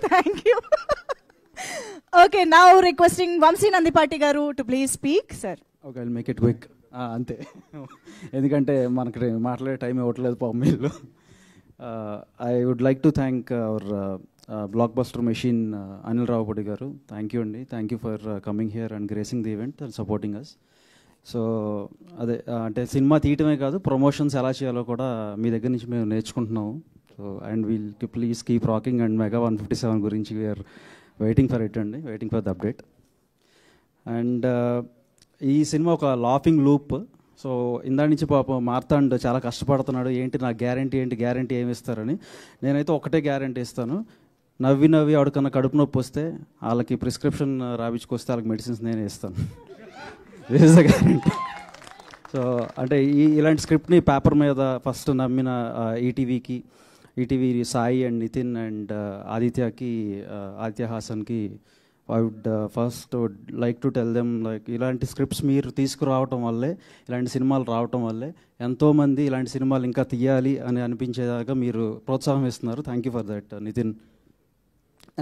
Thank you. Okay, now requesting Vamsi Nandipati garu to please speak. Sir okay, I'll make it quick. అంతే, ఎందుకంటే మనకి మాట్లాడే time ఇవ్వట్లేదు పమ్మీళ్ళు. I would like to thank our blockbuster machine Anil Ravipudi garu. Thank you అండి, thank you for coming here and gracing the event and supporting us. So అదే, అంటే cinema తీయటమే కాదు, ప్రమోషన్స్ ఎలా చేయాలో కూడా మీ దగ్గర నుంచి మేము నేర్చుకుంటున్నాము. So and we'll please keep rocking. And mega 157 గురించి వీఆర్ వెయిటింగ్ ఫర్ ఇట్ అండి, waiting for the update. And ఈ సినిమా ఒక లాఫింగ్ లూప్. సో ఇందా నుంచి పాపం మార్తాండ్ చాలా కష్టపడుతున్నాడు, ఏంటి నా గ్యారంటీ ఏంటి, గ్యారంటీ ఏమి ఇస్తారని. నేనైతే ఒకటే గ్యారంటీ ఇస్తాను, నవ్వి నవ్వి ఆవిడకన్నా కడుపు నొప్పి వస్తే వాళ్ళకి ప్రిస్క్రిప్షన్ రాయించుకొస్తే వాళ్ళకి మెడిసిన్స్ నేనే ఇస్తాను. This is the guarantee. So అంటే ఇలాంటి స్క్రిప్ట్ని పేపర్ మీద ఫస్ట్ నమ్మిన ETV Sai and Nitin and Aditya హాసన్కి I would first like to tell them, like ఇలాంటి స్క్రిప్ట్స్ మీరు తీసుకురావటం వల్లే, ఇలాంటి సినిమాలు రావటం వల్లే ఎంతోమంది ఇలాంటి సినిమాలు ఇంకా తీయాలి అని అనిపించేదాకా మీరు ప్రోత్సాహం ఇస్తున్నారు. Thank you for that Nitin.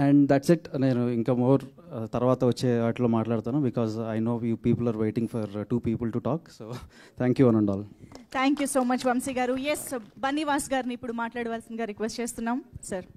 And that's it. నేను ఇంకా మోర్ తర్వాత వచ్చే వాటిలో మాట్లాడతాను, because I know you people are waiting for 2 people to talk. So thank you one and all. Thank you so much Vamsi garu. Yes, Bunny Vas గారిని ఇప్పుడు మాట్లాడవలసిందిగా రిక్వెస్ట్ చేస్తున్నాం సార్.